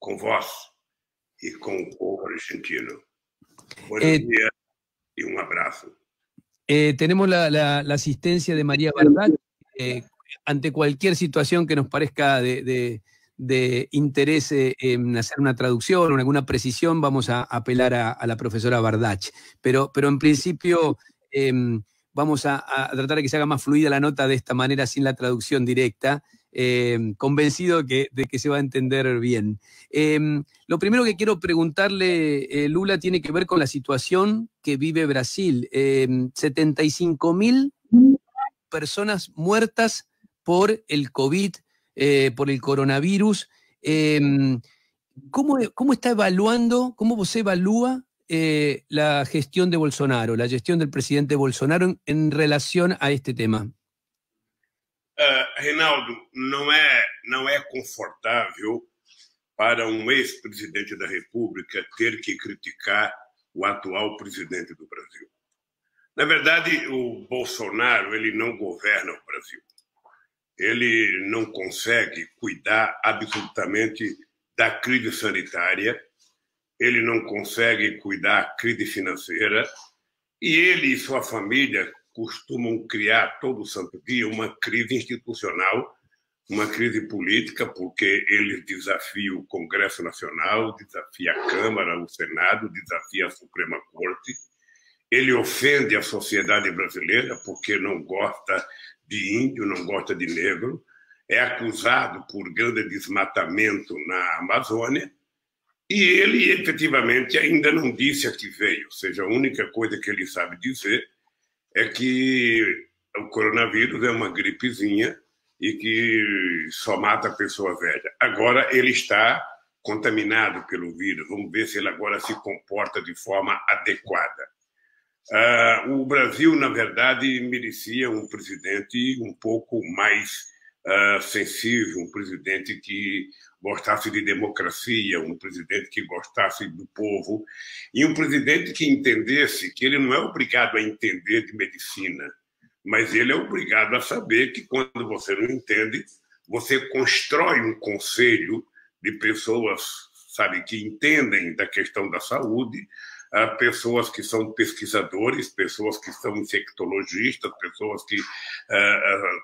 com vós e com o povo argentino. Buenos días y un abrazo. Tenemos la asistencia de María Bardach. Ante cualquier situación que nos parezca de interés en hacer una traducción o alguna precisión, vamos a apelar a la profesora Bardach. Pero en principio vamos a tratar de que se haga más fluida la nota de esta manera, sin la traducción directa, convencido de que se va a entender bien. Lo primero que quiero preguntarle, Lula, tiene que ver con la situación que vive Brasil. 75.000 personas muertas por el COVID, por el coronavirus. ¿Cómo está evaluando, cómo você evalúa la gestión de Bolsonaro, la gestión del presidente Bolsonaro en relación a este tema? Reinaldo, não é confortável para ex-presidente da República ter que criticar o atual presidente do Brasil. Na verdade, o Bolsonaro ele não governa o Brasil. Ele não consegue cuidar absolutamente da crise sanitária, ele não consegue cuidar da crise financeira, e ele e sua família costumam criar todo santo dia uma crise institucional, uma crise política, porque eles desafiam o Congresso Nacional, desafiam a Câmara, o Senado, desafiam a Suprema Corte. Ele ofende a sociedade brasileira porque não gosta de índio, não gosta de negro, é acusado por grande desmatamento na Amazônia, e ele efetivamente ainda não disse a que veio, ou seja, a única coisa que ele sabe dizer é que o coronavírus é uma gripezinha e que só mata a pessoa velha. Agora ele está contaminado pelo vírus, vamos ver se ele agora se comporta de forma adequada. O Brasil, na verdade, merecia um presidente um pouco mais sensível, um presidente que gostasse de democracia, um presidente que gostasse do povo e um presidente que entendesse que ele não é obrigado a entender de medicina, mas ele é obrigado a saber que quando você não entende, você constrói um conselho de pessoas, sabe, que entendem da questão da saúde, pessoas que são pesquisadores, pessoas que são infectologistas, pessoas que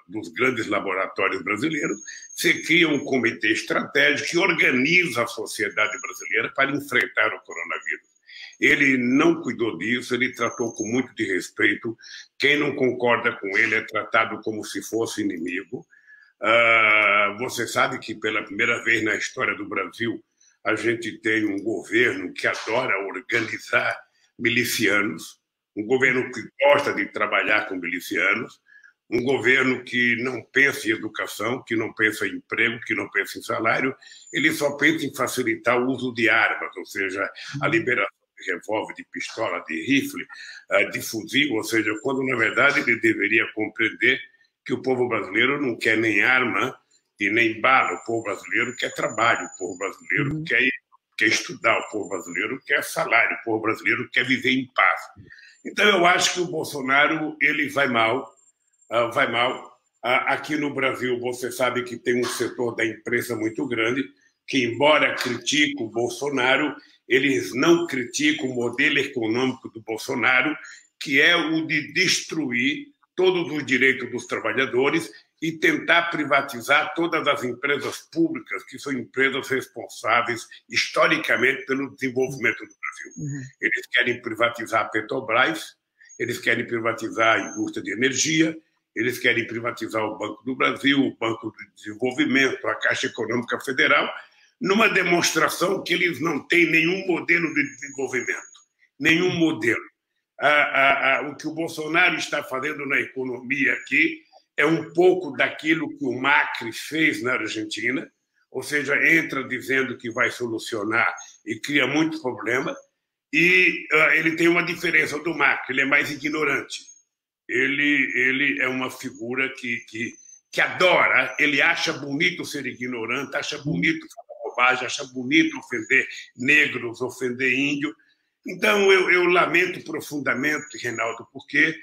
dos grandes laboratórios brasileiros, se cria um comitê estratégico que organiza a sociedade brasileira para enfrentar o coronavírus. Ele não cuidou disso, ele tratou com muito desrespeito. Quem não concorda com ele é tratado como se fosse inimigo. Você sabe que pela primeira vez na história do Brasil a gente tem um governo que adora organizar milicianos, um governo que gosta de trabalhar com milicianos, um governo que não pensa em educação, que não pensa em emprego, que não pensa em salário, ele só pensa em facilitar o uso de armas, ou seja, a liberação de revólver, de pistola, de rifle, de fuzil, ou seja, quando na verdade ele deveria compreender que o povo brasileiro não quer nem arma e nem bala, o povo brasileiro quer trabalho, o povo brasileiro quer estudar, o povo brasileiro quer salário, o povo brasileiro quer viver em paz. Então eu acho que o Bolsonaro ele vai mal. Aqui no Brasil você sabe que tem um setor da imprensa muito grande que, embora critique o Bolsonaro, eles não criticam o modelo econômico do Bolsonaro, que é o de destruir todos os direitos dos trabalhadores e tentar privatizar todas as empresas públicas, que são empresas responsáveis historicamente pelo desenvolvimento do Brasil. Eles querem privatizar a Petrobras, eles querem privatizar a indústria de energia, eles querem privatizar o Banco do Brasil, o Banco do Desenvolvimento, a Caixa Econômica Federal, numa demonstração que eles não têm nenhum modelo de desenvolvimento, nenhum modelo. O que o Bolsonaro está fazendo na economia aqui é um pouco daquilo que o Macri fez na Argentina, ou seja, entra dizendo que vai solucionar e cria muito problema, e ele tem uma diferença do Macri, ele é mais ignorante. Ele é uma figura que adora, ele acha bonito ser ignorante, acha bonito falar bobagem, acha bonito ofender negros, ofender índio. Então, eu lamento profundamente, Reinaldo, porque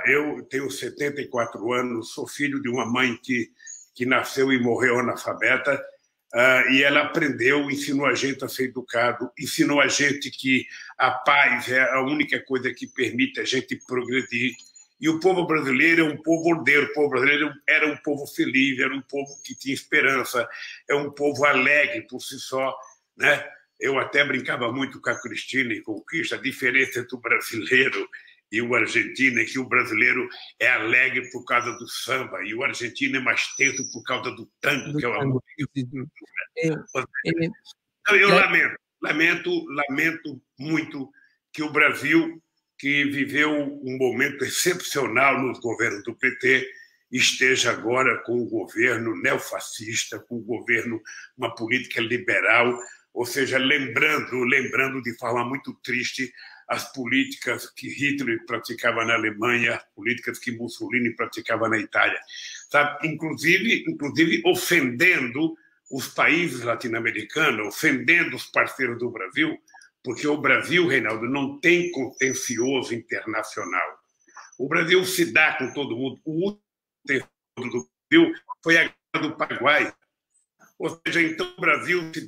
eu tenho 74 anos, sou filho de uma mãe que nasceu e morreu analfabeta, e ela aprendeu, ensinou a gente a ser educado, ensinou a gente que a paz é a única coisa que permite a gente progredir. E o povo brasileiro é um povo ordeiro, o povo brasileiro era um povo feliz, era um povo que tinha esperança, é um povo alegre por si só, né? Eu até brincava muito com a Cristina em Conquista, a diferença entre o brasileiro e o argentino é que o brasileiro é alegre por causa do samba e o argentino é mais tenso por causa do tango, que é uma música. Eu lamento muito que o Brasil, que viveu um momento excepcional nos governos do PT, esteja agora com o governo neofascista, com o governo, uma política liberal, ou seja, lembrando de forma muito triste as políticas que Hitler praticava na Alemanha, as políticas que Mussolini praticava na Itália, sabe? Inclusive ofendendo os países latino-americanos, ofendendo os parceiros do Brasil, porque o Brasil, Reinaldo, não tem contencioso internacional. O Brasil se dá com todo mundo. O último contencioso do Brasil foi a Guerra do Paraguai. Ou seja, então o Brasil tem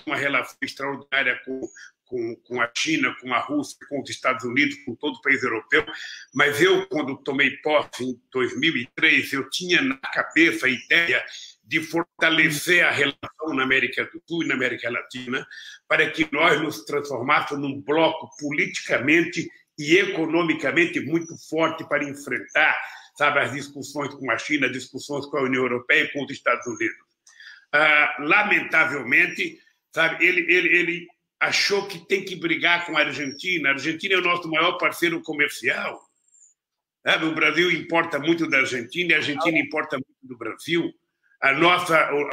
uma relação extraordinária com a China, com a Rússia, com os Estados Unidos, com todo o país europeu, mas eu, quando tomei posse em 2003, eu tinha na cabeça a ideia de fortalecer a relação na América do Sul e na América Latina para que nós nos transformássemos num bloco politicamente e economicamente muito forte para enfrentar, sabe, as discussões com a China, as discussões com a União Europeia e com os Estados Unidos. Lamentavelmente, sabe, ele achou que tem que brigar com a Argentina. A Argentina é o nosso maior parceiro comercial. Sabe? O Brasil importa muito da Argentina e a Argentina importa muito do Brasil.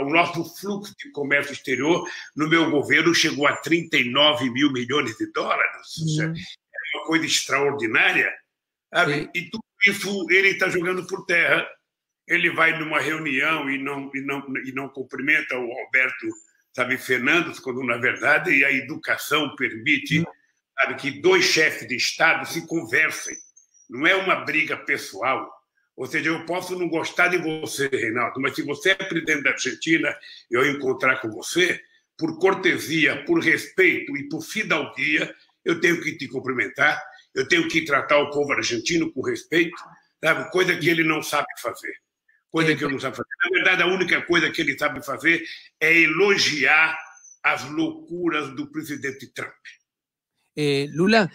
O nosso fluxo de comércio exterior, no meu governo, chegou a 39 mil milhões de dólares. É uma coisa extraordinária. Sabe? E tudo isso ele está jogando por terra. Ele vai numa reunião e não cumprimenta o Alberto, sabe, Fernandes, quando, na verdade, a educação permite, sabe, que dois chefes de Estado se conversem. Não é uma briga pessoal. Ou seja, eu posso não gostar de você, Reinaldo, mas se você é presidente da Argentina e eu encontrar com você, por cortesia, por respeito e por fidalguia, eu tenho que te cumprimentar, eu tenho que tratar o povo argentino com respeito, sabe? Coisa que ele não sabe fazer. Coisa que eu não sabe fazer. Na verdade, a única coisa que ele sabe fazer é elogiar as loucuras do presidente Trump. Lula,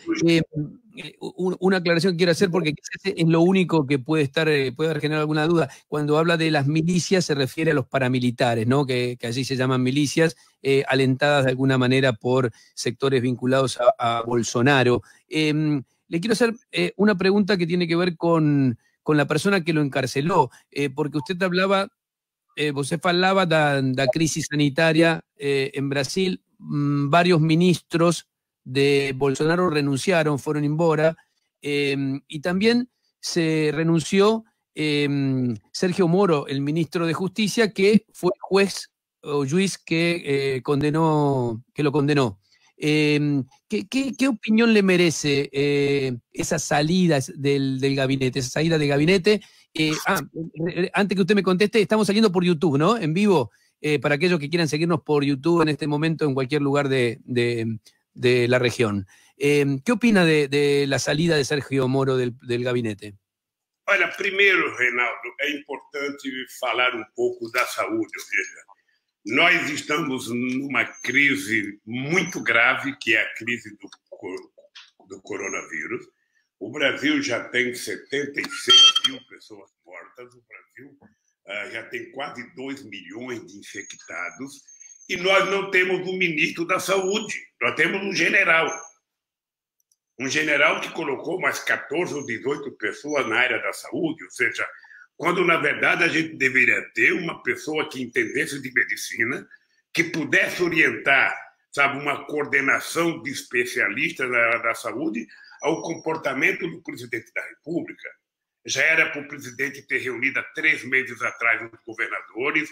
una aclaración que quiero hacer porque quizás es lo único que puede haber generado alguna duda. Cuando habla de las milicias se refiere a los paramilitares, ¿no? Que allí se llaman milicias, alentadas de alguna manera por sectores vinculados a Bolsonaro. Le quiero hacer una pregunta que tiene que ver con la persona que lo encarceló, porque usted hablaba, você falava da crise sanitaria en Brasil, varios ministros de Bolsonaro renunciaron, fueron embora, y también se renunció Sergio Moro, el ministro de Justicia, que fue juez o juiz que lo condenó. ¿Qué opinión le merece esas salidas del gabinete, esa salida del gabinete? Antes que usted me conteste, estamos saliendo por YouTube, ¿no? En vivo, para aquellos que quieran seguirnos por YouTube en este momento en cualquier lugar de la región. ¿Qué opina de la salida de Sergio Moro del gabinete? Olha, primeiro, Reinaldo, é importante falar um pouco da saúde. Ou seja, nós estamos numa crise muito grave, que é a crise do coronavírus. O Brasil já tem 76 mil pessoas mortas, o Brasil já tem quase 2 milhões de infectados, e nós não temos um ministro da Saúde, nós temos um general que colocou mais 14 ou 18 pessoas na área da saúde, ou seja, quando, na verdade, a gente deveria ter uma pessoa que entendesse de medicina, que pudesse orientar, sabe, uma coordenação de especialistas na área da saúde ao comportamento do presidente da República. Já era para o presidente ter reunido há 3 meses atrás os governadores,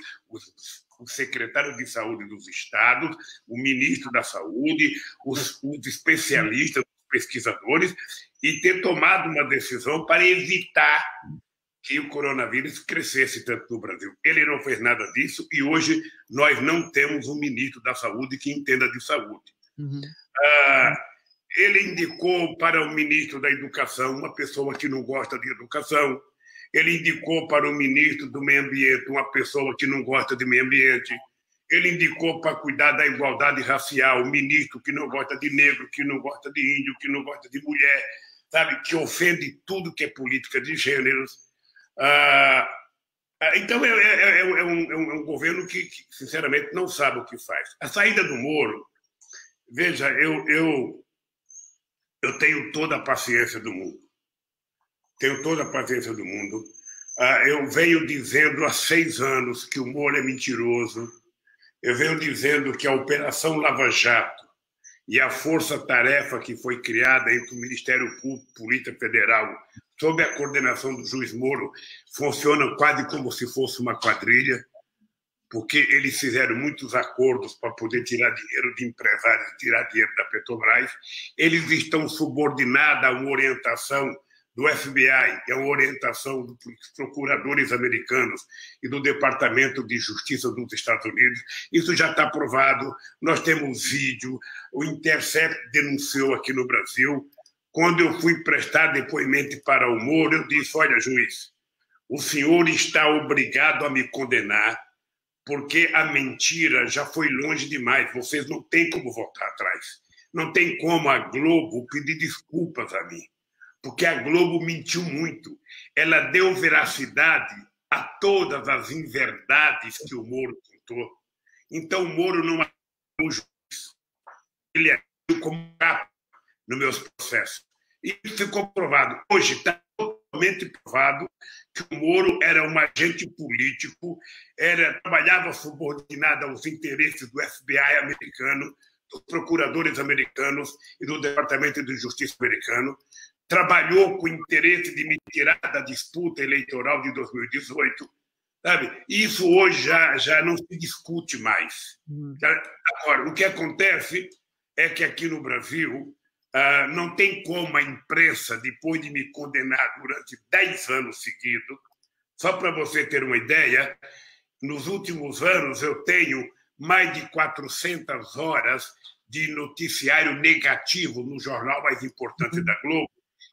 o secretário de saúde dos estados, o ministro da saúde, os especialistas, os pesquisadores, e ter tomado uma decisão para evitar que o coronavírus crescesse tanto no Brasil. Ele não fez nada disso e hoje nós não temos um ministro da Saúde que entenda de saúde. Ele indicou para o ministro da Educação uma pessoa que não gosta de educação. Ele indicou para o ministro do Meio Ambiente uma pessoa que não gosta de meio ambiente. Ele indicou para cuidar da igualdade racial um ministro que não gosta de negro, que não gosta de índio, que não gosta de mulher, sabe, que ofende tudo que é política de gêneros. Então, é um governo que, sinceramente, não sabe o que faz. A saída do Moro, veja, eu tenho toda a paciência do mundo. Tenho toda a paciência do mundo. Eu venho dizendo há 6 anos que o Moro é mentiroso. Eu venho dizendo que a Operação Lava Jato e a força-tarefa que foi criada entre o Ministério Público e a Polícia Federal, sob a coordenação do juiz Moro, funciona quase como se fosse uma quadrilha, porque eles fizeram muitos acordos para poder tirar dinheiro de empresários, tirar dinheiro da Petrobras. Eles estão subordinados a uma orientação do FBI, é uma orientação dos procuradores americanos e do Departamento de Justiça dos Estados Unidos. Isso já está provado, nós temos vídeo, o Intercept denunciou aqui no Brasil. Quando eu fui prestar depoimento para o Moro, eu disse, olha, juiz, o senhor está obrigado a me condenar porque a mentira já foi longe demais, vocês não têm como voltar atrás. Não tem como a Globo pedir desculpas a mim, porque a Globo mentiu muito. Ela deu veracidade a todas as inverdades que o Moro contou. Então, o Moro não é um juiz. Ele é como capa nos meus processos. E isso ficou provado. Hoje está totalmente provado que o Moro era um agente político, trabalhava subordinado aos interesses do FBI americano, dos procuradores americanos e do Departamento de Justiça americano, trabalhou com o interesse de me tirar da disputa eleitoral de 2018, sabe? Isso hoje já não se discute mais. Agora, o que acontece é que aqui no Brasil não tem como a imprensa, depois de me condenar durante 10 anos seguidos, só para você ter uma ideia, nos últimos anos eu tenho mais de 400 horas de noticiário negativo no jornal mais importante da Globo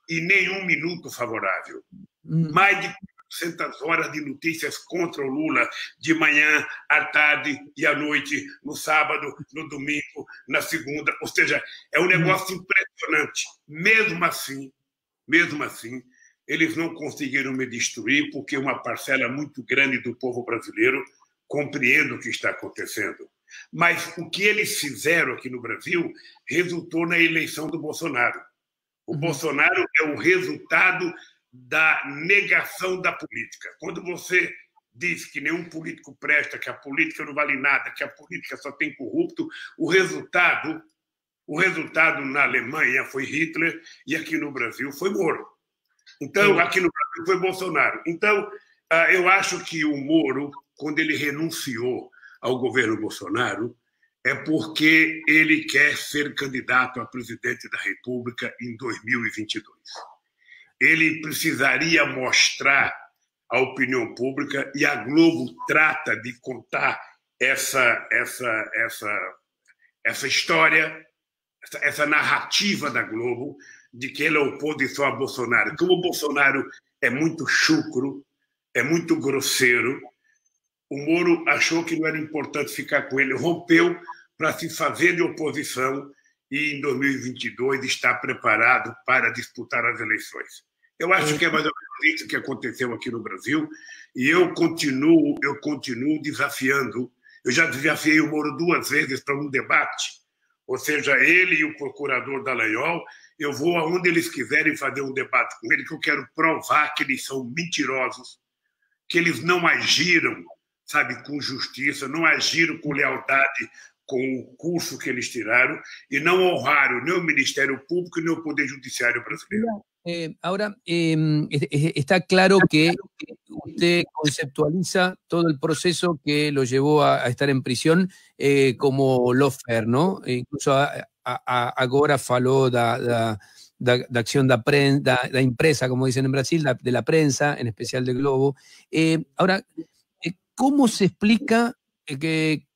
e nenhum minuto favorável. Mais de 400 horas de notícias contra o Lula, de manhã, à tarde e à noite, no sábado, no domingo, na segunda. Ou seja, é um negócio impressionante. Mesmo assim, eles não conseguiram me destruir, porque uma parcela muito grande do povo brasileiro compreende o que está acontecendo. Mas o que eles fizeram aqui no Brasil resultou na eleição do Bolsonaro. O Bolsonaro é o resultado da negação da política. Quando você diz que nenhum político presta, que a política não vale nada, que a política só tem corrupto, o resultado na Alemanha foi Hitler e aqui no Brasil foi Moro. Então, aqui no Brasil foi Bolsonaro. Então, eu acho que o Moro, quando ele renunciou ao governo Bolsonaro, é porque ele quer ser candidato a presidente da República em 2022. Ele precisaria mostrar à opinião pública, e a Globo trata de contar essa história, essa narrativa da Globo, de que ele é oposição a Bolsonaro. Como o Bolsonaro é muito chucro, é muito grosseiro, o Moro achou que não era importante ficar com ele, rompeu para se fazer de oposição e, em 2022, está preparado para disputar as eleições. Eu acho que é mais ou menos isso que aconteceu aqui no Brasil e eu continuo desafiando. Eu já desafiei o Moro 2 vezes para um debate, ou seja, ele e o procurador Dallagnol, eu vou aonde eles quiserem fazer um debate com ele, que eu quero provar que eles são mentirosos, que eles não agiram, sabe, com justiça, não agiram com lealdade com o curso que eles tiraram e não honraram nem o Ministério Público nem o Poder Judiciário brasileiro. Ahora, está claro que usted conceptualiza todo el proceso que lo llevó a estar en prisión como lawfare, ¿no? Incluso agora falou da acción da impresa, como dicen en Brasil, de la prensa, en especial de Globo. Ahora, ¿cómo se explica que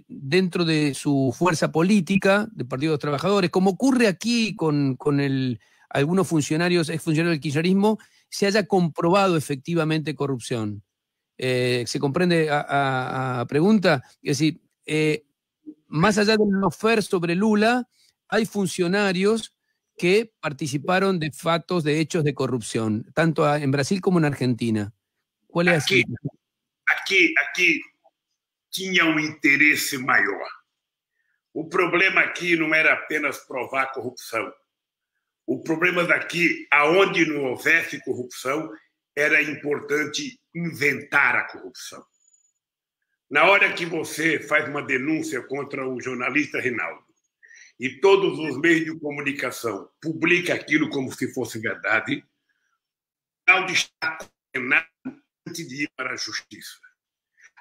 dentro de su fuerza política, del Partido de los Trabajadores, como ocurre aquí con algunos funcionarios, exfuncionarios del kirchnerismo, se haya comprobado efectivamente corrupción? ¿Se comprende a pregunta? Es decir, más allá del lofer sobre Lula, hay funcionarios que participaron de fatos, de hechos de corrupción, tanto en Brasil como en Argentina. ¿Cuál es aqui, aqui tinha interesse maior. O problema aqui não era apenas provar corrupção. O problema daqui, aonde não houvesse corrupção, era importante inventar a corrupção. Na hora que você faz uma denúncia contra o jornalista Reinaldo e todos os meios de comunicação publicam aquilo como se fosse verdade, o Reinaldo está condenado antes de ir para a justiça.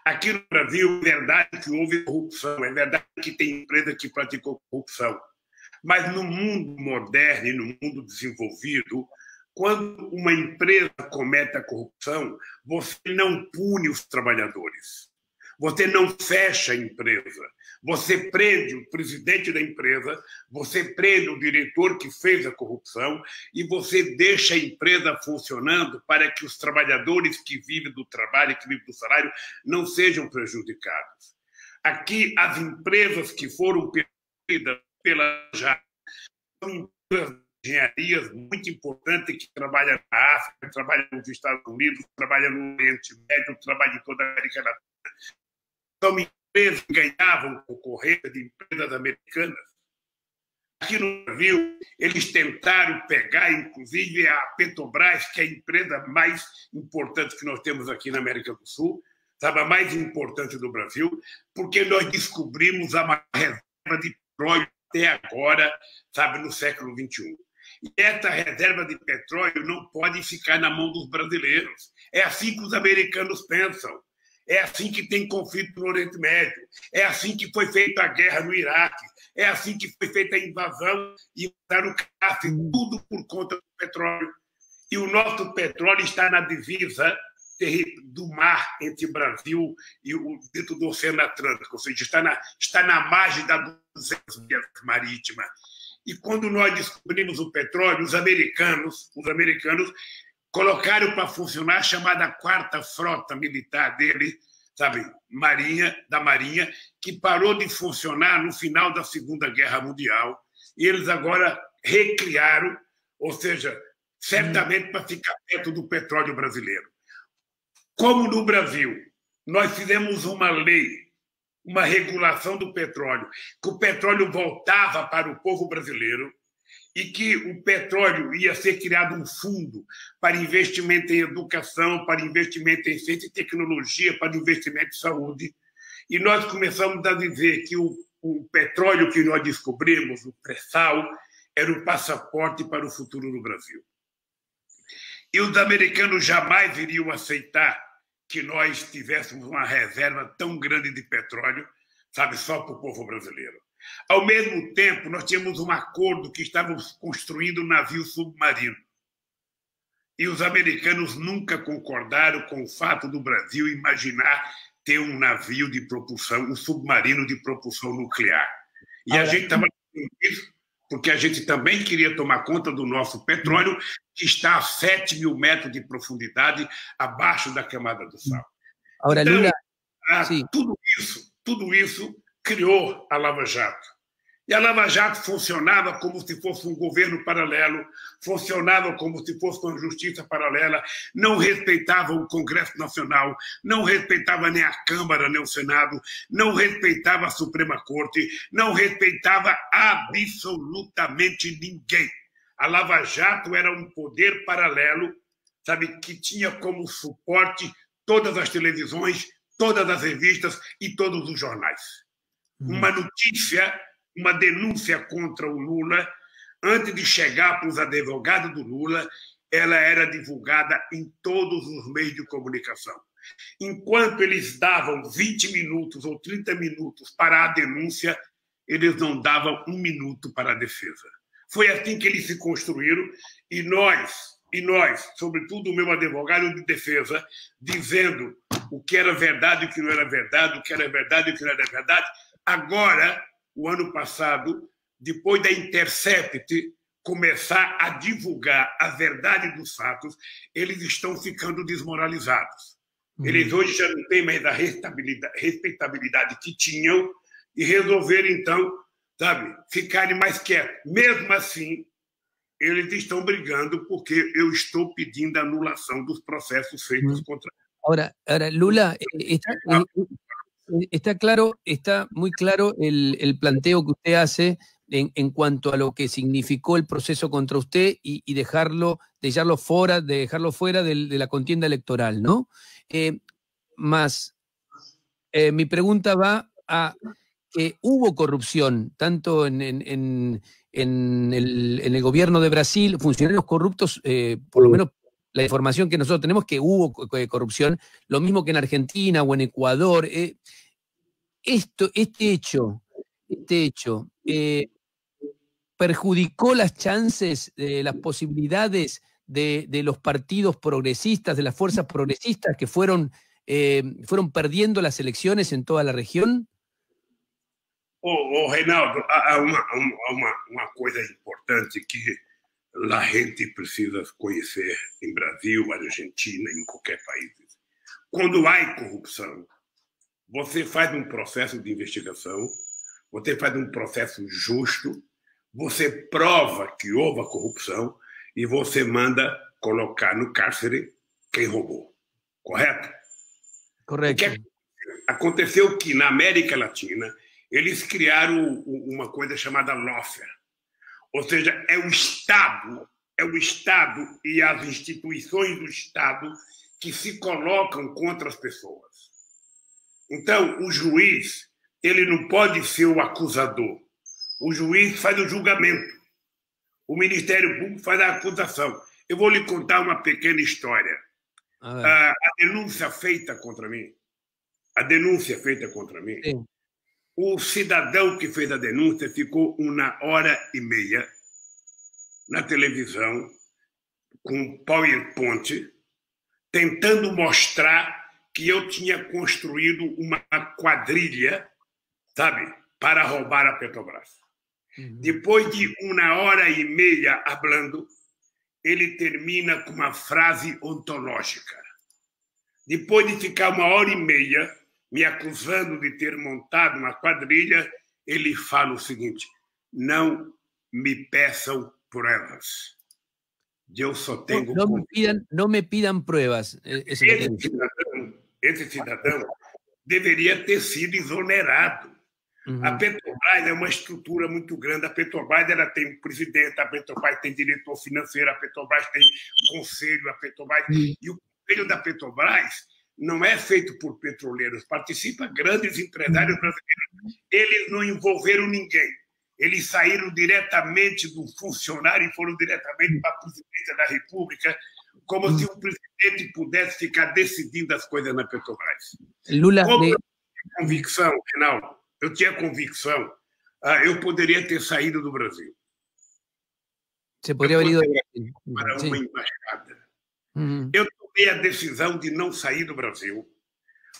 Aqui no Brasil, é verdade que houve corrupção, é verdade que tem empresa que praticou corrupção. Mas no mundo moderno e no mundo desenvolvido, quando uma empresa comete a corrupção, você não pune os trabalhadores. Você não fecha a empresa. Você prende o presidente da empresa, você prende o diretor que fez a corrupção e você deixa a empresa funcionando para que os trabalhadores que vivem do trabalho, que vivem do salário, não sejam prejudicados. Aqui, as empresas que foram perdidas pela JAC são empresas de engenharias muito importantes que trabalham na África, trabalham nos Estados Unidos, trabalham no Oriente Médio, trabalham em toda a América Latina. São empresas que ganhavam concorrência de empresas americanas. Aqui no Brasil, eles tentaram pegar, inclusive, a Petrobras, que é a empresa mais importante que nós temos aqui na América do Sul, sabe, a mais importante do Brasil, porque nós descobrimos a maior reserva de petróleo até agora, sabe, no século XXI. E essa reserva de petróleo não pode ficar na mão dos brasileiros. É assim que os americanos pensam. É assim que tem conflito no Oriente Médio. É assim que foi feita a guerra no Iraque. É assim que foi feita a invasão e o Cássio, tudo por conta do petróleo. E o nosso petróleo está na divisa do mar entre o Brasil e o dentro do Oceano Atlântico, ou seja, está na margem da 200 milhas marítima. E quando nós descobrimos o petróleo, os americanos colocaram para funcionar a chamada quarta frota militar dele, sabe, da Marinha, que parou de funcionar no final da Segunda Guerra Mundial. E eles agora recriaram, ou seja, certamente para ficar perto do petróleo brasileiro. Como no Brasil, nós fizemos uma lei, uma regulação do petróleo, que o petróleo voltava para o povo brasileiro e que o petróleo ia ser criado um fundo para investimento em educação, para investimento em ciência e tecnologia, para investimento em saúde. E nós começamos a dizer que o petróleo que nós descobrimos, o pré-sal, era o passaporte para o futuro do Brasil. E os americanos jamais iriam aceitar que nós tivéssemos uma reserva tão grande de petróleo, sabe, só para o povo brasileiro. Ao mesmo tempo, nós tínhamos um acordo que estávamos construindo um navio submarino. E os americanos nunca concordaram com o fato do Brasil imaginar ter um navio de propulsão, um submarino de propulsão nuclear. E a gente estava fazendo isso porque a gente também queria tomar conta do nosso petróleo, que está a 7 mil metros de profundidade abaixo da camada do sal. Agora, então, Lula, tudo isso criou a Lava Jato. E a Lava Jato funcionava como se fosse um governo paralelo, funcionava como se fosse uma justiça paralela, não respeitava o Congresso Nacional, não respeitava nem a Câmara, nem o Senado, não respeitava a Suprema Corte, não respeitava absolutamente ninguém. A Lava Jato era um poder paralelo, sabe, que tinha como suporte todas as televisões, todas as revistas e todos os jornais. Uma notícia, uma denúncia contra o Lula, antes de chegar para os advogados do Lula, ela era divulgada em todos os meios de comunicação. Enquanto eles davam 20 minutos ou 30 minutos para a denúncia, eles não davam 1 minuto para a defesa. Foi assim que eles se construíram, e nós, sobretudo o meu advogado de defesa, dizendo o que era verdade e o que não era verdade, o que era verdade e o que não era verdade. Agora, o ano passado, depois da Intercept começar a divulgar a verdade dos fatos, eles estão ficando desmoralizados. Eles hoje já não têm mais a respeitabilidade que tinham e resolveram, então, sabe, ficarem mais quietos. Mesmo assim, eles estão brigando porque eu estou pedindo a anulação dos processos feitos contra eles. Ahora Lula, está claro, está muy claro el planteo que usted hace en cuanto a lo que significó el proceso contra usted y dejarlo fuera de la contienda electoral, ¿no? Mi pregunta va a que hubo corrupción, tanto en el gobierno de Brasil, funcionarios corruptos, por lo menos la información que nosotros tenemos, que hubo corrupción, lo mismo que en Argentina o en Ecuador. Este hecho perjudicó las chances, las posibilidades de los partidos progresistas, de las fuerzas progresistas que fueron perdiendo las elecciones en toda la región? Reinaldo, há uma coisa importante que a gente precisa conhecer em Brasil, Argentina, em qualquer país. Quando há corrupção, você faz um processo de investigação, você faz um processo justo, você prova que houve a corrupção e você manda colocar no cárcere quem roubou. Correto? Correto. Aconteceu que na América Latina eles criaram uma coisa chamada lawfare. Ou seja, é o Estado e as instituições do Estado que se colocam contra as pessoas. Então, o juiz, ele não pode ser o acusador. O juiz faz o julgamento. O Ministério Público faz a acusação. Eu vou lhe contar uma pequena história. A denúncia feita contra mim, Sim. O cidadão que fez a denúncia ficou 1h30 na televisão com PowerPoint tentando mostrar que eu tinha construído uma quadrilha, sabe, para roubar a Petrobras. Depois de 1h30 falando, ele termina com uma frase ontológica. Depois de ficar 1h30 me acusando de ter montado uma quadrilha, ele fala o seguinte: não me peçam pruebas. Eu só tenho... No me pidan pruebas. Esse cidadão deveria ter sido exonerado. A Petrobras é uma estrutura muito grande. A Petrobras ela tem um presidente, a Petrobras tem diretor financeiro, a Petrobras tem conselho, a Petrobras... E o conselho da Petrobras não é feito por petroleiros, participa grandes empresários brasileiros. Eles não envolveram ninguém. Eles saíram diretamente do funcionário e foram diretamente para a presidência da República, como se o presidente pudesse ficar decidindo as coisas na Petrobras. Lula, como eu tinha convicção, Reinaldo, eu poderia ter saído do Brasil. Você poderia haber ido para uma embaixada. Eu tomei a decisão de não sair do Brasil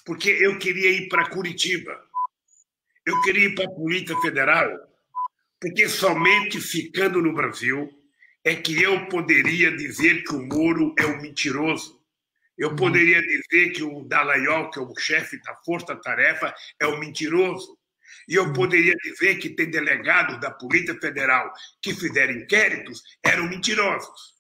porque eu queria ir para Curitiba. Eu queria ir para a Polícia Federal, porque somente ficando no Brasil é que eu poderia dizer que o Moro é um mentiroso. Eu poderia dizer que o Dallagnol, que é o chefe da Força Tarefa, é um mentiroso. E eu poderia dizer que tem delegados da Polícia Federal que fizeram inquéritos, eram mentirosos.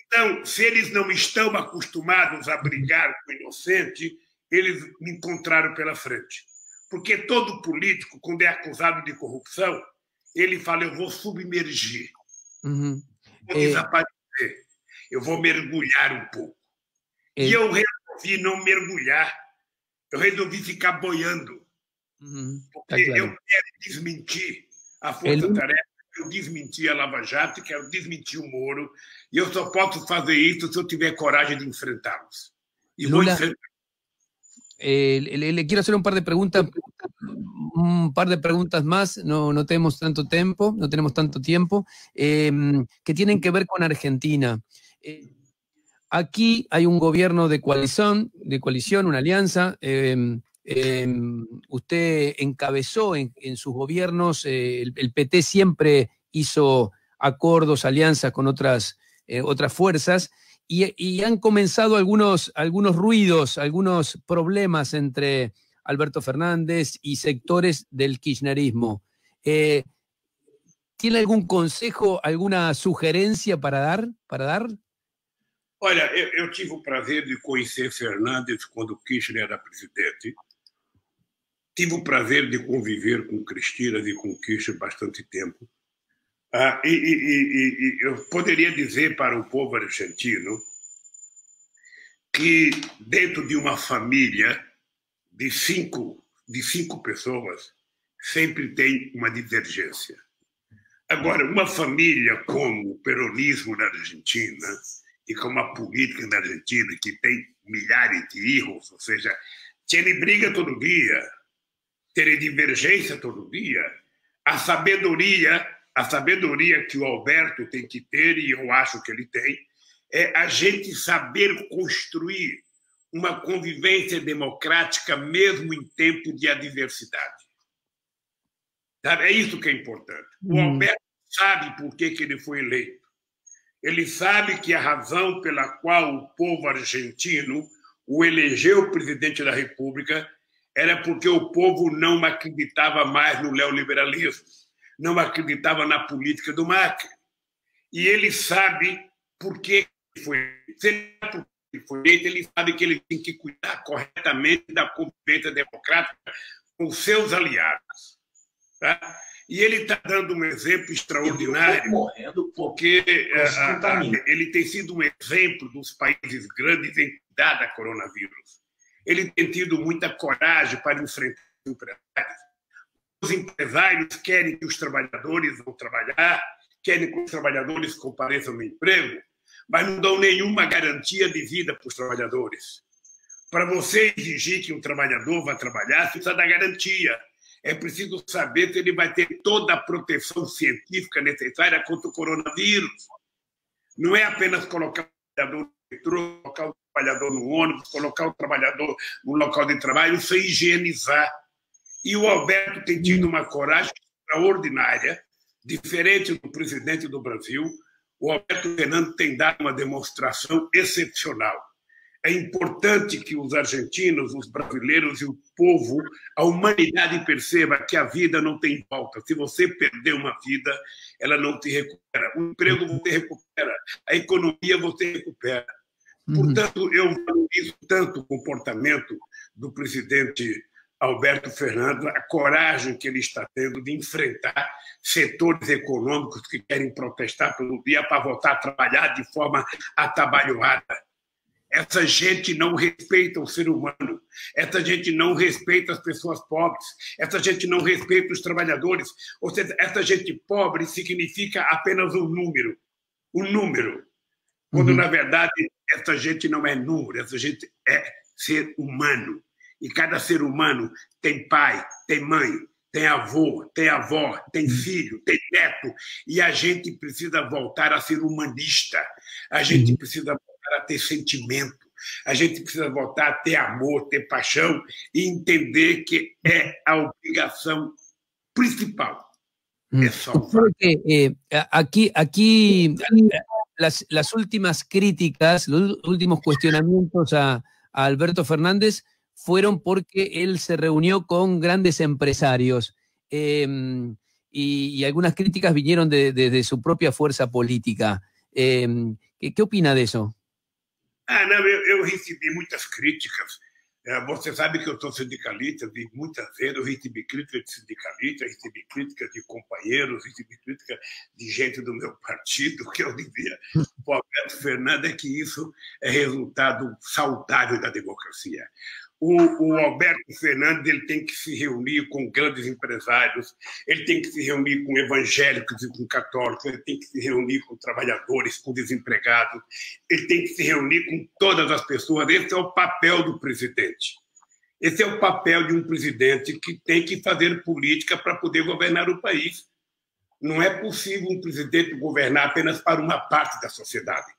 Então, se eles não estão acostumados a brigar com o inocente, eles me encontraram pela frente. Porque todo político, quando é acusado de corrupção, ele fala: eu vou submergir, vou desaparecer, eu vou mergulhar um pouco. E eu resolvi não mergulhar, eu resolvi ficar boiando. Porque eu quero desmentir a Força Tarefa, eu desmenti a Lava Jato, quero desmentir o Moro, e eu só posso fazer isso se eu tiver coragem de enfrentá-los. E Lula, vou enfrentar. le quiero hacer un par de preguntas un par de preguntas más, no tenemos tanto tiempo, que tienen que ver con Argentina. Aquí hay un gobierno de coalición, una alianza. Usted encabezó en sus gobiernos, el PT siempre hizo acuerdos, alianzas con otras fuerzas, y han comenzado algunos ruidos, algunos problemas entre Alberto Fernández y sectores del kirchnerismo. ¿Tiene algún consejo, alguna sugerencia para dar? Olha, eu tive o prazer de conhecer Fernandes quando Kirchner era presidente. Tive o prazer de conviver com Cristina e com Kirchner bastante tempo. Eu poderia dizer para o povo argentino que dentro de uma família de cinco pessoas sempre tem uma divergência. Agora, uma família como o peronismo na Argentina e como a política na Argentina, que tem milhares de erros, ou seja, tem briga todo dia, tem divergência todo dia, a sabedoria que o Alberto tem que ter, e eu acho que ele tem, é a gente saber construir uma convivência democrática mesmo em tempo de adversidade. Sabe? É isso que é importante. O Alberto sabe por que ele foi eleito. Ele sabe que a razão pela qual o povo argentino o elegeu presidente da República era porque o povo não acreditava mais no neoliberalismo, não acreditava na política do Macri. E ele sabe por que foi eleito, ele sabe que ele tem que cuidar corretamente da convivência democrática com seus aliados. Tá? E ele está dando um exemplo extraordinário, porque ele tem sido um exemplo dos países grandes em cuidar da coronavírus. Ele tem tido muita coragem para enfrentar os empresários. Os empresários querem que os trabalhadores vão trabalhar, querem que os trabalhadores compareçam no emprego, mas não dão nenhuma garantia de vida para os trabalhadores. Para você exigir que um trabalhador vá trabalhar, você precisa dar garantia. É preciso saber se ele vai ter toda a proteção científica necessária contra o coronavírus. Não é apenas colocar o trabalhador no metrô, colocar o trabalhador no ônibus, colocar o trabalhador no local de trabalho, sem higienizar. E o Alberto tem tido uma coragem extraordinária, diferente do presidente do Brasil. O Alberto Fernandes tem dado uma demonstração excepcional. É importante que os argentinos, os brasileiros e o povo, a humanidade perceba que a vida não tem volta. Se você perder uma vida, ela não te recupera. O emprego você recupera, a economia você recupera. Portanto, eu valorizo tanto o comportamento do presidente Alberto Fernandes, a coragem que ele está tendo de enfrentar setores econômicos que querem protestar todo dia para voltar a trabalhar de forma atabalhoada. Essa gente não respeita o ser humano, essa gente não respeita as pessoas pobres, essa gente não respeita os trabalhadores. Ou seja, essa gente pobre significa apenas um número. Quando, na verdade, essa gente não é número, essa gente é ser humano. E cada ser humano tem pai, tem mãe, tem avô, tem avó, tem filho, tem neto. E a gente precisa voltar a ser humanista. A gente precisa voltar a ter sentimento. A gente precisa voltar a ter amor, ter paixão e entender que é a obrigação principal. É salvar. Aquí las últimas críticas, los últimos cuestionamientos a Alberto Fernández fueron porque él se reunió con grandes empresarios y algunas críticas vinieron desde su propia fuerza política. ¿Qué opina de eso? Não, eu recebi muitas críticas. Você sabe que eu sou sindicalista e muitas vezes eu recebi críticas de sindicalistas, recebi críticas de companheiros, recebi críticas de gente do meu partido, que eu dizia para o Alberto Fernandes é que isso é resultado saudável da democracia. O Alberto Fernandes ele tem que se reunir com grandes empresários, ele tem que se reunir com evangélicos e com católicos, ele tem que se reunir com trabalhadores, com desempregados, ele tem que se reunir com todas as pessoas. Esse é o papel do presidente. Esse é o papel de um presidente que tem que fazer política para poder governar o país. Não é possível um presidente governar apenas para uma parte da sociedade.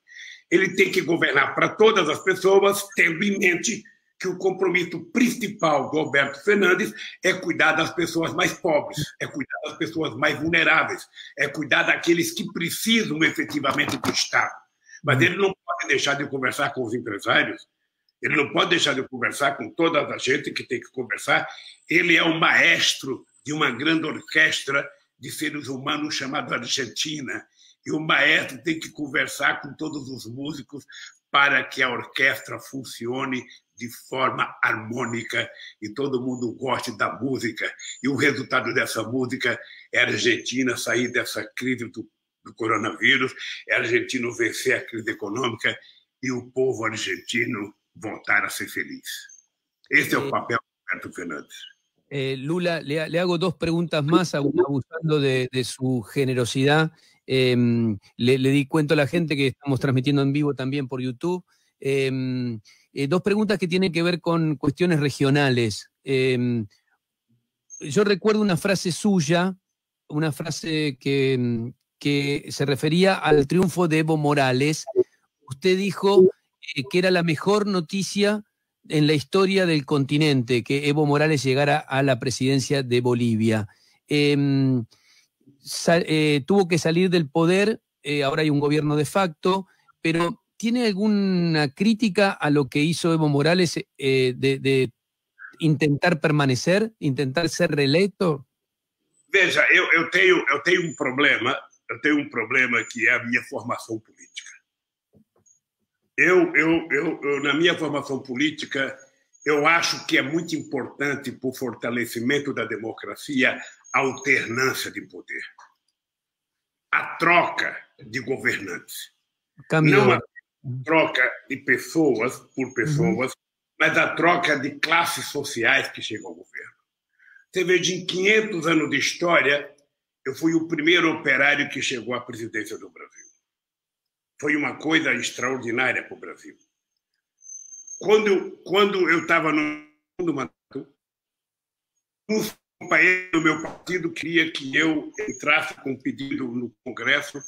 Ele tem que governar para todas as pessoas, tendo em mente que o compromisso principal do Alberto Fernandes é cuidar das pessoas mais pobres, é cuidar das pessoas mais vulneráveis, é cuidar daqueles que precisam efetivamente do Estado. Mas ele não pode deixar de conversar com os empresários, ele não pode deixar de conversar com toda a gente que tem que conversar. Ele é o maestro de uma grande orquestra de seres humanos chamada Argentina, e o maestro tem que conversar com todos os músicos para que a orquestra funcione de forma harmônica e todo mundo goste da música. E o resultado dessa música é a Argentina sair dessa crise do coronavírus, é a Argentina vencer a crise econômica e o povo argentino voltar a ser feliz. Ese es el papel de Alberto Fernández. Lula, le hago dos preguntas más, abusando de su generosidad. Le di cuento a la gente que estamos transmitiendo en vivo también por YouTube. Dos preguntas que tienen que ver con cuestiones regionales. Yo recuerdo una frase suya, una frase que se refería al triunfo de Evo Morales. Usted dijo que era la mejor noticia en la historia del continente que Evo Morales llegara a la presidencia de Bolivia. Tuvo que salir del poder, ahora hay un gobierno de facto, pero ¿tiene alguna crítica a lo que hizo Evo Morales de intentar permanecer, intentar ser reelecto? Veja, eu tenho um problema que é a minha formação política. Na minha formação política, eu acho que é muito importante para o fortalecimento da democracia a alternância de poder, a troca de governantes. Não a troca de pessoas por pessoas, mas a troca de classes sociais que chegam ao governo. Você veja, em 500 anos de história, eu fui o primeiro operário que chegou à presidência do Brasil. Foi uma coisa extraordinária para o Brasil. Quando eu estava no segundo mandato, um companheiro do meu partido queria que eu entrasse com um pedido no Congresso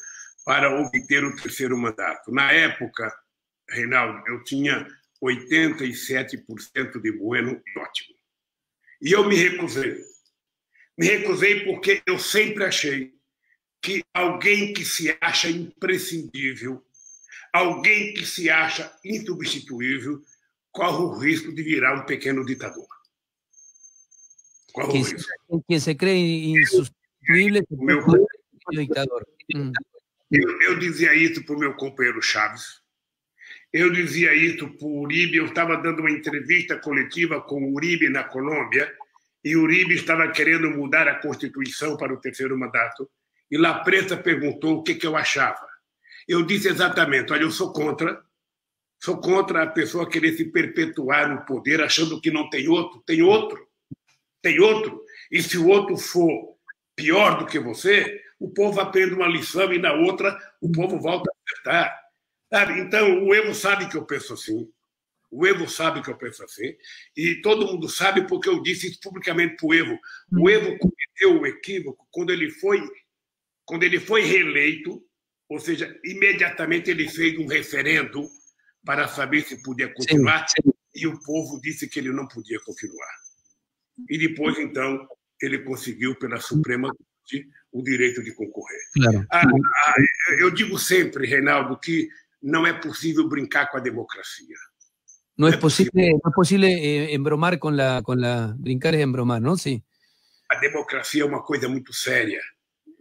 para obter o terceiro mandato. Na época, Reinaldo, eu tinha 87% de bueno e ótimo. E eu me recusei. Me recusei porque eu sempre achei que alguém que se acha imprescindível, alguém que se acha insubstituível, corre o risco de virar um pequeno ditador. Corre o risco. Quem se crê insubstituível é um ditador. Eu dizia isso para o meu companheiro Chaves, eu dizia isso para o Uribe. Eu estava dando uma entrevista coletiva com o Uribe na Colômbia, e o Uribe estava querendo mudar a Constituição para o terceiro mandato, e La Preta perguntou o que eu achava. Eu disse exatamente: olha, eu sou contra a pessoa querer se perpetuar no poder achando que não tem outro. Tem outro. E se o outro for pior do que você, o povo aprende uma lição e na outra o povo volta a acertar. Sabe? Então, o Evo sabe que eu penso assim. E todo mundo sabe porque eu disse isso publicamente para o Evo. O Evo cometeu o equívoco quando ele foi reeleito, ou seja, imediatamente ele fez um referendo para saber se podia continuar, e o povo disse que ele não podia continuar. E depois, então, ele conseguiu, pela Suprema Corte, o direito de concorrer. Claro. Eu digo sempre, Reinaldo, que não é possível brincar com a democracia. No es posible embromar con la... Brincar es embromar, ¿no? Sí. A democracia é uma coisa muito séria.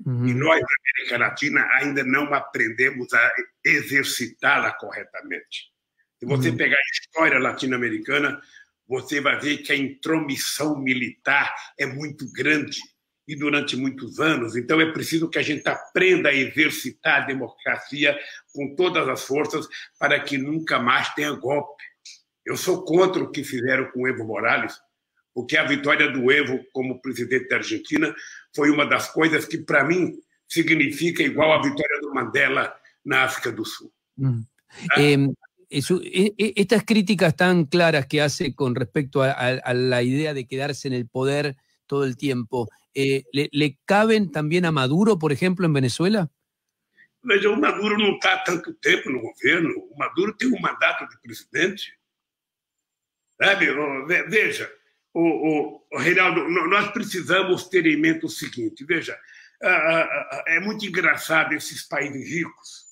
E nós, na América Latina, ainda não aprendemos a exercitá-la corretamente. Se você pegar a história latino-americana, você vai ver que a intromissão militar é muito grande e durante muitos anos. Então, é preciso que a gente aprenda a exercitar a democracia com todas as forças para que nunca mais tenha golpe. Eu sou contra o que fizeram com o Evo Morales, porque a vitória do Evo como presidente da Argentina foi uma das coisas que, para mim, significa igual a vitória do Mandela na África do Sul. estas críticas tan claras que hace con respecto a la idea de quedarse en el poder todo el tiempo, ¿le caben también a Maduro, por ejemplo, en Venezuela? Veja, o Maduro não está há tanto tempo no governo. O Maduro tem um mandato de presidente. Sabe? Veja, Reinaldo, nós precisamos ter em mente o seguinte. Veja, é muito engraçado esses países ricos,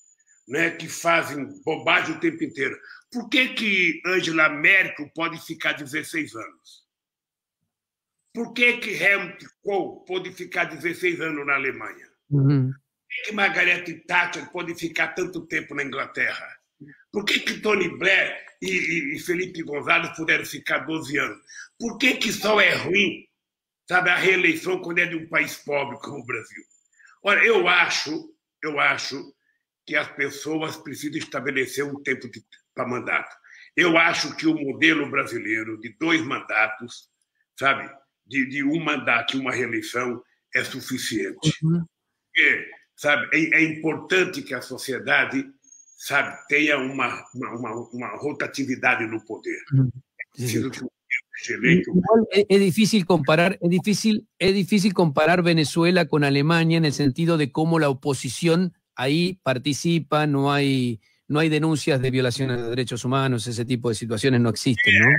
né, que fazem bobagem o tempo inteiro. Por que Angela Merkel pode ficar 16 anos? Por que Helmut Kohl pode ficar 16 anos na Alemanha? Uhum. Por que Margaret Thatcher pode ficar tanto tempo na Inglaterra? Por que Tony Blair e Felipe González puderam ficar 12 anos? Por que só é ruim, sabe, a reeleição quando é de um país pobre como o Brasil? Olha, eu acho que as pessoas precisam estabelecer um tempo para mandato. Eu acho que o modelo brasileiro de 2 mandatos, sabe, de um mandato e uma reeleição é suficiente. Uhum. Porque, sabe, é importante que a sociedade, sabe, tenha uma rotatividade no poder. Uhum. É preciso que o eleito... Es difícil comparar Venezuela con Alemania en el sentido de cómo la oposición ahí participa, no hay denuncias de violaciones de derechos humanos, ese tipo de situaciones no existen, ¿no?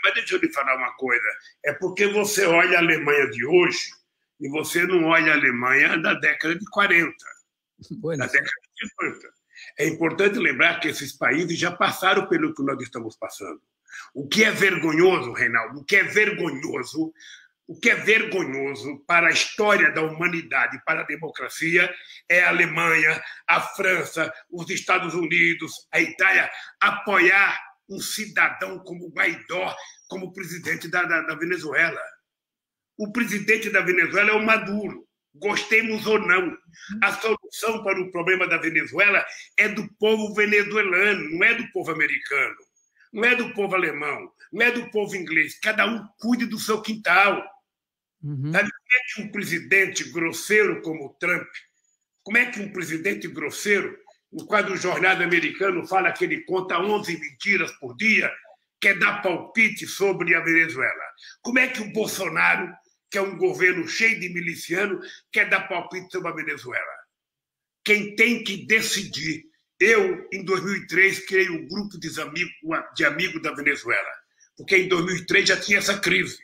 Mas deixa eu lhe falar uma coisa, é porque você olha a Alemanha de hoje e você não olha a Alemanha da década de 40, Bueno, da década de 50. É importante lembrar que esses países já passaram pelo que nós estamos passando. O que é vergonhoso, Reinaldo, o que é vergonhoso para a história da humanidade, para a democracia, é a Alemanha, a França, os Estados Unidos, a Itália apoiar um cidadão como Guaidó como presidente da Venezuela. O presidente da Venezuela é o Maduro, gostemos ou não. A solução para o problema da Venezuela é do povo venezuelano, não é do povo americano, não é do povo alemão, não é do povo inglês. Cada um cuide do seu quintal. uhum. Sabe como é que um presidente grosseiro como o Trump, como é que um presidente grosseiro, no quadro do jornal americano, fala que ele conta 11 mentiras por dia, quer dar palpite sobre a Venezuela? Como é que o Bolsonaro, que é um governo cheio de miliciano, quer dar palpite sobre a Venezuela? Quem tem que decidir. Eu, em 2003, criei um grupo de amigos da Venezuela, porque em 2003 já tinha essa crise.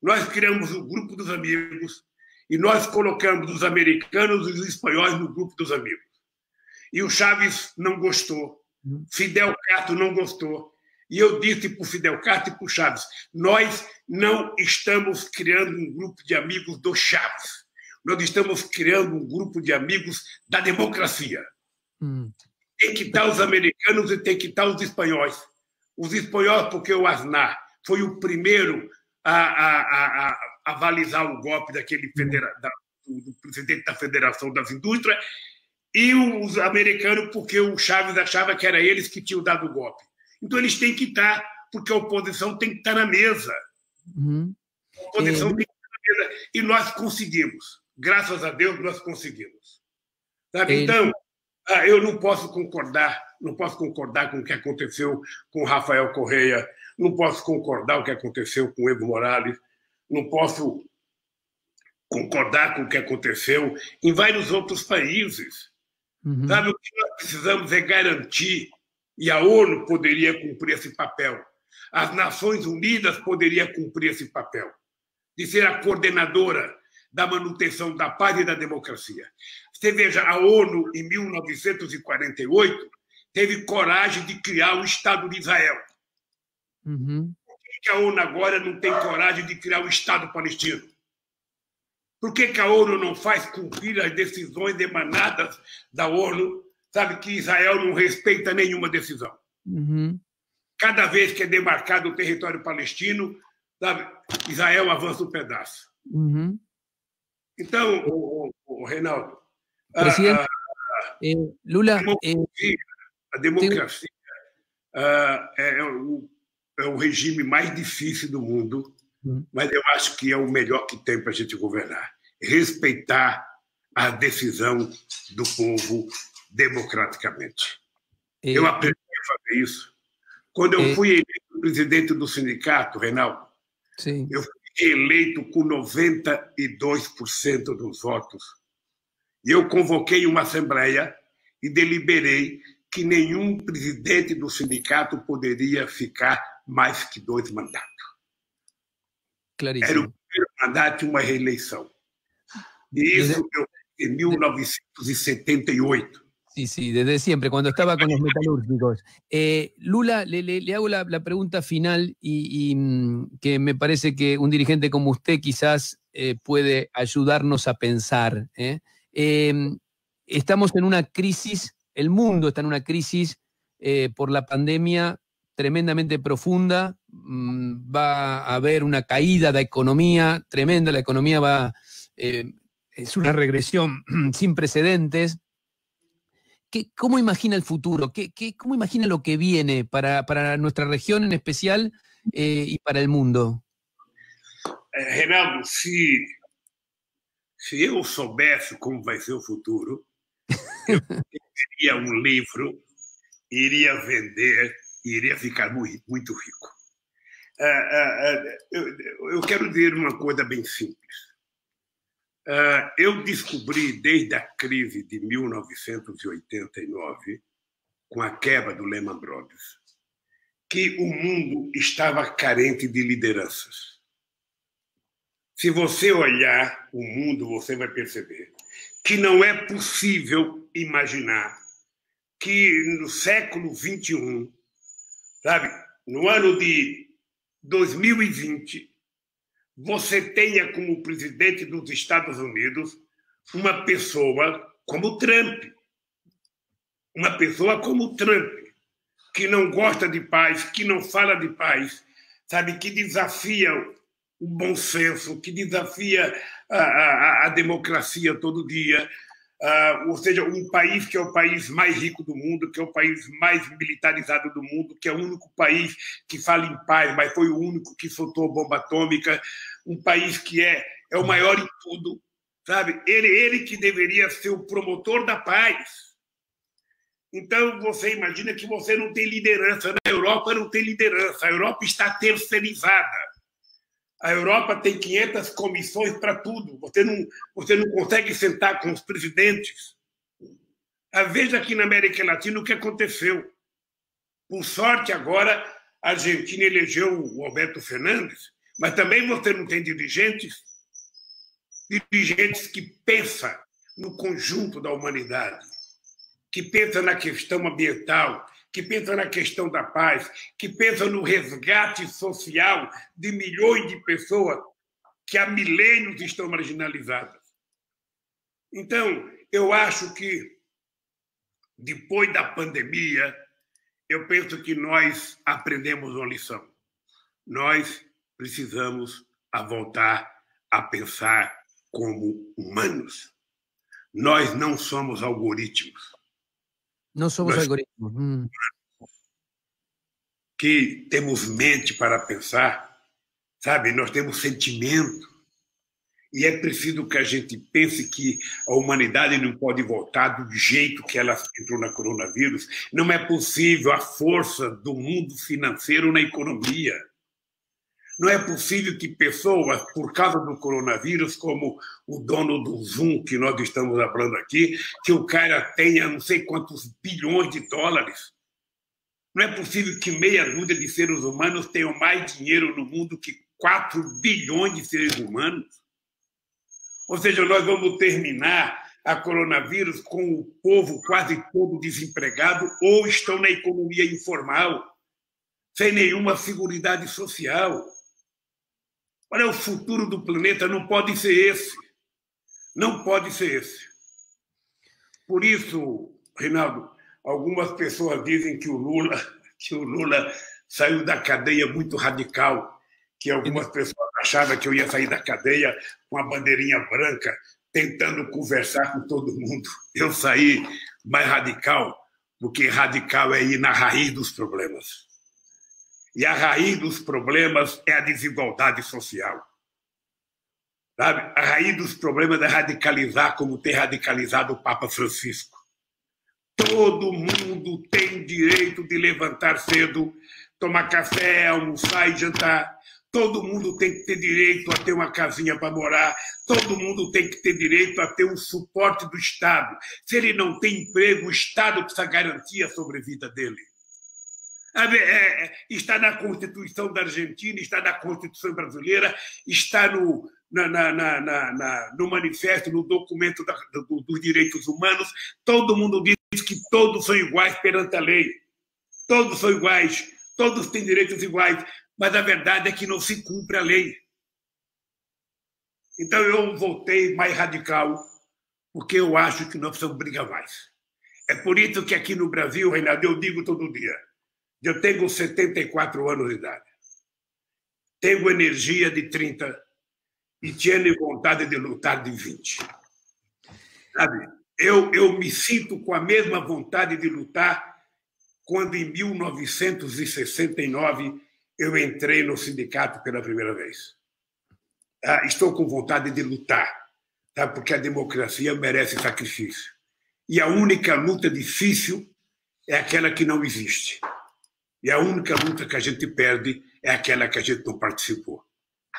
Nós criamos o grupo dos amigos e nós colocamos os americanos e os espanhóis no grupo dos amigos. E o Chávez não gostou, Fidel Castro não gostou. E eu disse para o Fidel Castro e para o Chávez, nós não estamos criando um grupo de amigos do Chávez. Nós estamos criando um grupo de amigos da democracia. Tem que estar os americanos e tem que estar os espanhóis. Os espanhóis, porque o Aznar foi o primeiro a avalizar o golpe do presidente da Federação das Indústrias, e os americanos, porque o Chávez achava que era eles que tinham dado o golpe. Então, eles têm que estar, porque a oposição tem que estar na mesa. A oposição tem que estar na mesa. E nós conseguimos. Graças a Deus, nós conseguimos. Sabe? Então, eu não posso concordar com o que aconteceu com o Rafael Correia, não posso concordar com o que aconteceu com o Evo Morales, não posso concordar com o que aconteceu em vários outros países. Sabe, o que nós precisamos é garantir, e a ONU poderia cumprir esse papel, as Nações Unidas poderiam cumprir esse papel, de ser a coordenadora da manutenção da paz e da democracia. Você veja, a ONU, em 1948, teve coragem de criar o Estado de Israel. Por que a ONU agora não tem coragem de criar o Estado palestino? Por que a ONU não faz cumprir as decisões emanadas da ONU? Sabe que Israel não respeita nenhuma decisão. Cada vez que é demarcado o território palestino, sabe, Israel avança um pedaço. Então, Reinaldo, Presidente, Lula, a democracia é o regime mais difícil do mundo, mas eu acho que é o melhor que tem para a gente governar. Respeitar a decisão do povo democraticamente. Eu aprendi fazer isso. Quando eu fui eleito presidente do sindicato, Reinaldo, Sim. eu fui eleito com 92% dos votos. E eu convoquei uma assembleia e deliberei que nenhum presidente do sindicato poderia ficar mais que 2 mandatos. Clarísimo. Era o primeiro mandato e uma reeleição. E isso em 1978. Sí, sí, desde siempre, cuando estaba con los metalúrgicos. Lula, le hago la pregunta final y que me parece que un dirigente como usted quizás puede ayudarnos a pensar. Estamos en una crisis, el mundo está en una crisis por la pandemia tremendamente profunda, va a haber una caída de economía tremenda, la economía es una regresión sin precedentes. ¿Cómo imagina el futuro? ¿Cómo imagina lo que viene para nuestra región en especial y para el mundo? Reinaldo, se eu soubesse como vai ser o futuro, eu teria um livro, iria vender e iria ficar muito rico. Eu quero dizer uma coisa bem simples. Eu descobri desde a crise de 1989, com a quebra do Lehman Brothers, que o mundo estava carente de lideranças. Se você olhar o mundo, você vai perceber que não é possível imaginar que no século XXI, sabe, no ano de 2020, você tenha como presidente dos Estados Unidos uma pessoa como Trump. Uma pessoa como Trump, que não gosta de paz, que não fala de paz, sabe, que desafia o bom senso, que desafia a democracia todo dia. Ou seja, um país que é o país mais rico do mundo, que é o país mais militarizado do mundo, que é o único país que fala em paz, mas foi o único que soltou bomba atômica, um país que é o maior em tudo, sabe? Ele que deveria ser o promotor da paz. Então, você imagina que você não tem liderança. Na Europa não tem liderança. A Europa está terceirizada. A Europa tem 500 comissões para tudo. Você não consegue sentar com os presidentes. Veja aqui na América Latina o que aconteceu. Por sorte, agora, a Argentina elegeu o Alberto Fernandes, mas também você não tem dirigentes que pensam no conjunto da humanidade, que pensam na questão ambiental, que pensam na questão da paz, que pensam no resgate social de milhões de pessoas que há milênios estão marginalizadas. Então, eu acho que, depois da pandemia, eu penso que nós aprendemos uma lição. Nós precisamos voltar a pensar como humanos. Nós não somos algoritmos. Não somos algoritmos. Que temos mente para pensar, sabe? Nós temos sentimento. E é preciso que a gente pense que a humanidade não pode voltar do jeito que ela entrou na coronavírus. Não é possível a força do mundo financeiro na economia. Não é possível que pessoas, por causa do coronavírus, como o dono do Zoom, que nós estamos falando aqui, que o cara tenha não sei quantos bilhões de dólares. Não é possível que meia dúzia de seres humanos tenham mais dinheiro no mundo que 4 bilhões de seres humanos. Ou seja, nós vamos terminar a coronavírus com o povo quase todo desempregado ou estão na economia informal, sem nenhuma seguridade social. Olha, o futuro do planeta não pode ser esse. Não pode ser esse. Por isso, Reinaldo, algumas pessoas dizem que o Lula saiu da cadeia muito radical, que algumas pessoas achavam que eu ia sair da cadeia com a bandeirinha branca, tentando conversar com todo mundo. Eu saí mais radical, porque radical é ir na raiz dos problemas. E a raiz dos problemas é a desigualdade social. Sabe? A raiz dos problemas é radicalizar como tem radicalizado o Papa Francisco. Todo mundo tem direito de levantar cedo, tomar café, almoçar e jantar. Todo mundo tem que ter direito a ter uma casinha para morar. Todo mundo tem que ter direito a ter um suporte do Estado. Se ele não tem emprego, o Estado precisa garantir a sobrevida dele. Está na Constituição da Argentina, está na Constituição brasileira, está no manifesto, no documento dos direitos humanos. Todo mundo diz que todos são iguais perante a lei. Todos são iguais, todos têm direitos iguais, mas a verdade é que não se cumpre a lei. Então eu voltei mais radical, porque eu acho que nós precisamos brigar mais. É por isso que aqui no Brasil, Reinaldo, eu digo todo dia, eu tenho 74 anos de idade, tenho energia de 30 e tenho vontade de lutar de 20. Sabe? Eu me sinto com a mesma vontade de lutar quando, em 1969, eu entrei no sindicato pela primeira vez. Estou com vontade de lutar, tá? Porque a democracia merece sacrifício. E a única luta difícil é aquela que não existe. E a única luta que a gente perde é aquela que a gente não participou.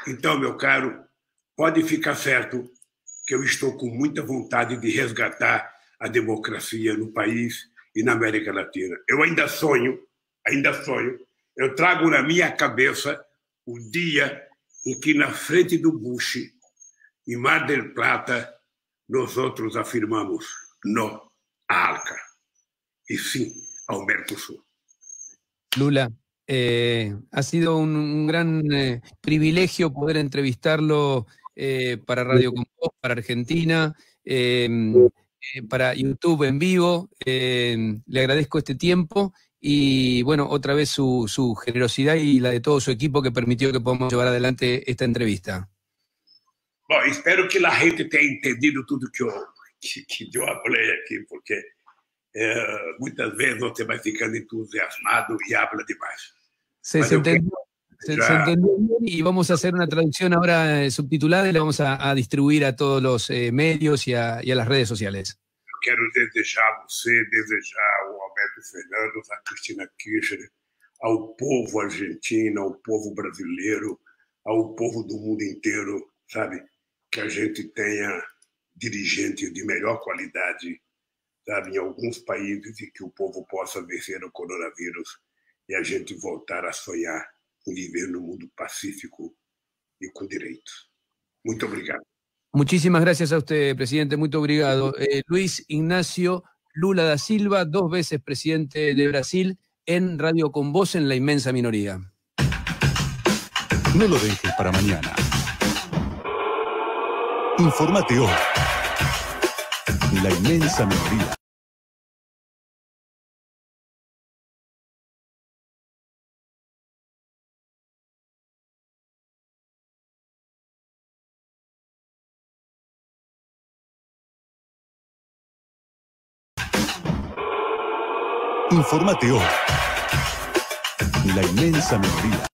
Então, meu caro, pode ficar certo que eu estou com muita vontade de resgatar a democracia no país e na América Latina. Eu ainda sonho, eu trago na minha cabeça o dia em que, na frente do Bush, em Mar del Plata, nós outros afirmamos não à ALCA, y sí ao Mercosur. Lula, ha sido un gran privilegio poder entrevistarlo para Radio Con Voz, para Argentina, para YouTube en vivo. Le agradezco este tiempo y, bueno, otra vez su generosidad y la de todo su equipo que permitió que podamos llevar adelante esta entrevista. Bom, espero que a gente tenha entendido tudo que eu falei aqui, porque muitas vezes você vai ficando entusiasmado y habla demais. Se entendió bien y vamos a hacer una traducción ahora subtitulada y la vamos a distribuir a todos los medios y a las redes sociales. Eu quero desejar a você, desejar ao Alberto Fernandes, a Cristina Kirchner, ao povo argentino, ao povo brasileiro, ao povo do mundo inteiro, sabe? Que a gente tenha dirigentes de melhor qualidade, sabe, em alguns países, e que o povo possa vencer o coronavírus e a gente voltar a sonhar em viver num mundo pacífico e com direitos. Muito obrigado. Muchísimas gracias a usted, presidente. Muy obrigado. Luis Ignacio Lula da Silva, 2 veces presidente de Brasil, en Radio Con Voz en La Inmensa Minoría. No lo dejes para mañana. Infórmate hoy. La Inmensa Minoría. Infórmate hoy. La Inmensa Minoría.